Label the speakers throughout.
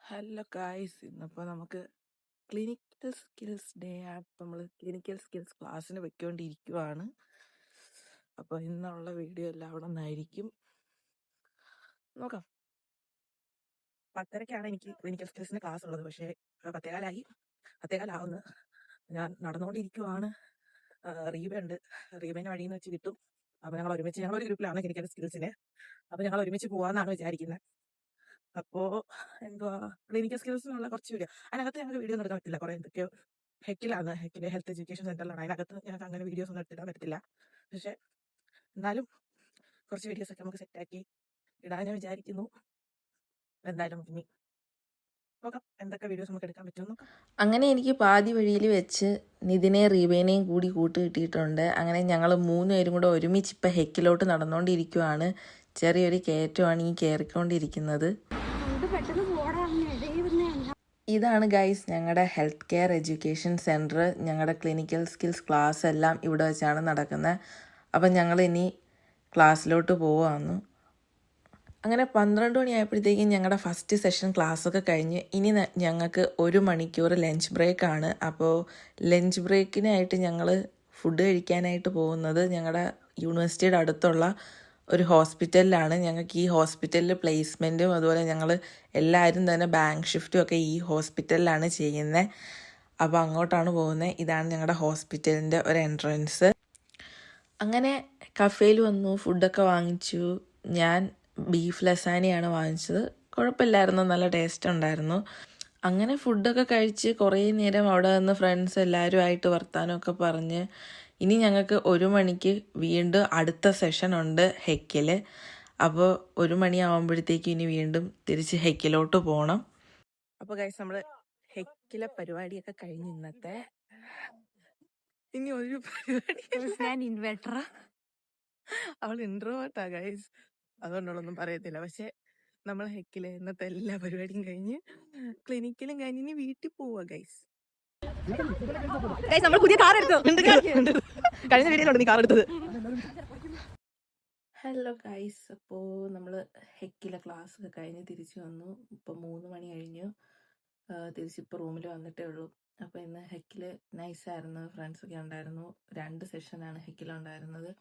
Speaker 1: Hello guys, ഇന്നിപ്പോൾ നമുക്ക് clinical skills day ആണ്. നമ്മൾ ക്ലിനിക്കൽ സ്കിൽസ് ക്ലാസ്സിന് വെക്കൊണ്ടിരിക്കുവാണ്. അപ്പോൾ ഇന്നുള്ള വീഡിയോ എല്ലാം അവിടെ നിന്നായിരിക്കും. നോക്കാം. 10:30-ക്കാണ് എനിക്ക് ക്ലിനിക്കൽ സ്കിൽസിന് ക്ലാസ് ഉള്ളത്. പക്ഷേ 10:15 ഞാൻ നടന്നുകൊണ്ടിരിക്കുവാണ്. റീബയുണ്ട്. റീബേനെ വഴിയിൽ നിന്ന് വെച്ച് കിട്ടും. അപ്പോൾ ഞങ്ങളൊരു ഗ്രൂപ്പിലാണ് ക്ലിനിക്കൽ സ്കിൽസിന്. അപ്പോൾ ഞങ്ങൾ ഒരുമിച്ച് പോകാമെന്നാണ് വിചാരിക്കുന്നത്. അപ്പോൾ എന്തുവാ ക്ലിനിക്കൽ സ്കിൽസിനുള്ള കുറച്ച് വീഡിയോ അതിനകത്ത് ഞങ്ങൾക്ക് വീഡിയോ ഒന്നും എടുക്കാൻ പറ്റില്ല. കുറേ എന്തൊക്കെയോ ഹെക്കിലാണ്, ഹെക്കിലെ ഹെൽത്ത് എഡ്യൂക്കേഷൻ സെൻ്ററിലാണ്. അതിനകത്ത് ഞങ്ങൾക്ക് അങ്ങനെ വീഡിയോസ് ഒന്നും എടുത്തിടാൻ പറ്റില്ല. പക്ഷേ എന്നാലും കുറച്ച് വീഡിയോസൊക്കെ നമുക്ക് സെറ്റാക്കി ഇടാൻ ഞാൻ വിചാരിക്കുന്നു. എന്തായാലും ഇനി നോക്കാം എന്തൊക്കെ വീഡിയോസ് നമുക്ക് എടുക്കാൻ പറ്റുമെന്ന് നോക്കാം.
Speaker 2: അങ്ങനെ എനിക്ക് പാതി വഴിയിൽ വെച്ച് നിതിനെയും റീബേനെയും കൂടി കൂട്ട് കിട്ടിയിട്ടുണ്ട്. അങ്ങനെ ഞങ്ങൾ 3 പേരും കൂടെ ഒരുമിച്ച് ഇപ്പം ഹെക്കിലോട്ട് നടന്നുകൊണ്ടിരിക്കുവാണ്. ചെറിയൊരു കയറ്റമാണ് ഈ കയറിക്കൊണ്ടിരിക്കുന്നത്. ഇതാണ് ഗൈസ് ഞങ്ങളുടെ ഹെൽത്ത് കെയർ എഡ്യൂക്കേഷൻ സെൻറ്റർ. ഞങ്ങളുടെ ക്ലിനിക്കൽ സ്കിൽസ് ക്ലാസ് എല്ലാം ഇവിടെ വെച്ചാണ് നടക്കുന്നത്. അപ്പം ഞങ്ങൾ ഇനി ക്ലാസ്സിലോട്ട് പോവുകയാണ്. അങ്ങനെ 12 മണിയായപ്പോഴത്തേക്കും ഞങ്ങളുടെ ഫസ്റ്റ് സെഷൻ ക്ലാസ്സൊക്കെ കഴിഞ്ഞ് ഇനി ഞങ്ങൾക്ക് 1 മണിക്കൂർ ലഞ്ച് ബ്രേക്കാണ്. അപ്പോൾ ലഞ്ച് ബ്രേക്കിനായിട്ട് ഞങ്ങൾ ഫുഡ് കഴിക്കാനായിട്ട് പോകുന്നത് ഞങ്ങളുടെ യൂണിവേഴ്സിറ്റിയുടെ അടുത്തുള്ള ഒരു ഹോസ്പിറ്റലിലാണ്. ഞങ്ങൾക്ക് ഈ ഹോസ്പിറ്റലിൽ പ്ലേസ്മെൻറ്റും അതുപോലെ ഞങ്ങൾ എല്ലാവരും തന്നെ ബാങ്ക് ഷിഫ്റ്റും ഒക്കെ ഈ ഹോസ്പിറ്റലിലാണ് ചെയ്യുന്നത്. അപ്പോൾ അങ്ങോട്ടാണ് പോകുന്നത്. ഇതാണ് ഞങ്ങളുടെ ഹോസ്പിറ്റലിൻ്റെ ഒരു എൻട്രൻസ്. അങ്ങനെ കഫേയിൽ വന്നു, ഫുഡൊക്കെ വാങ്ങിച്ചു. ഞാൻ ബീഫ് ലസാനിയാണ് വാങ്ങിച്ചത്. കുഴപ്പമില്ലായിരുന്നു, നല്ല ടേസ്റ്റ് ഉണ്ടായിരുന്നു. അങ്ങനെ ഫുഡൊക്കെ കഴിച്ച് കുറേ നേരം അവിടെ നിന്ന് ഫ്രണ്ട്സ് എല്ലാവരുമായിട്ട് വർത്താനമൊക്കെ പറഞ്ഞ് ഇനി ഞങ്ങൾക്ക് 1 മണിക്ക് വീണ്ടും അടുത്ത സെഷൻ ഉണ്ട് ഹെക്കിൽ. അപ്പോൾ 1 മണിയാകുമ്പോഴത്തേക്കും ഇനി വീണ്ടും തിരിച്ച് ഹെക്കിലോട്ട് പോകണം.
Speaker 1: അപ്പോൾ ഗൈസ് നമ്മൾ ഹെക്കിലെ പരിപാടിയൊക്കെ കഴിഞ്ഞ് ഇന്നത്തെ ഇനി ഒരു പരിപാടി ഞാൻ ഇൻവെർട്ടറാ, അവൾ ഇൻട്രോവേർട്ടാ ഗൈസ്, അതുകൊണ്ടുള്ളൊന്നും പറയത്തില്ല. പക്ഷെ നമ്മൾ ഹെക്കിലെ ഇന്നത്തെ എല്ലാ പരിപാടിയും കഴിഞ്ഞ് ക്ലിനിക്കലും കഴിഞ്ഞ് ഇനി വീട്ടിൽ പോവാ ഗൈസ്. നമ്മൾ പുതിയ കാർ എടുത്തു. കഴിഞ്ഞ വീഡിയോയിലുണ്ട് നീ കാർ എടുത്തത്.
Speaker 2: ഹലോ ഗൈസ്, അപ്പോൾ നമ്മൾ ഹെക്കിലെ ക്ലാസ് ഒക്കെ കഴിഞ്ഞ് തിരിച്ചു വന്നു. ഇപ്പോൾ 3 മണി കഴിഞ്ഞു. തിരിച്ചിപ്പോൾ റൂമിൽ വന്നിട്ടേ ഉള്ളൂ. അപ്പോൾ ഇന്ന് ഹെക്കിൽ നൈസായിരുന്നു, ഫ്രണ്ട്സൊക്കെ ഉണ്ടായിരുന്നു. 2 സെഷനാണ് ഹെക്കിലുണ്ടായിരുന്നത്.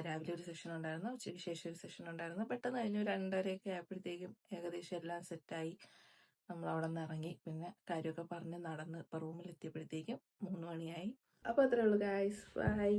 Speaker 2: രാവിലെ ഒരു സെഷൻ ഉണ്ടായിരുന്നു, ഉച്ചയ്ക്ക് ശേഷം ഒരു സെഷൻ ഉണ്ടായിരുന്നു. പെട്ടെന്ന് കഴിഞ്ഞു. 2:30 ആയപ്പോഴത്തേക്കും ഏകദേശം എല്ലാം സെറ്റായി. നമ്മൾ അവിടെ നിന്ന് ഇറങ്ങി, പിന്നെ കാര്യമൊക്കെ പറഞ്ഞ് നടന്ന് ഇപ്പോൾ റൂമിലെത്തിയപ്പോഴത്തേക്കും 3 മണിയായി. അപ്പോൾ അത്രേ ഉള്ളൂ ഗൈസ്, ബൈ.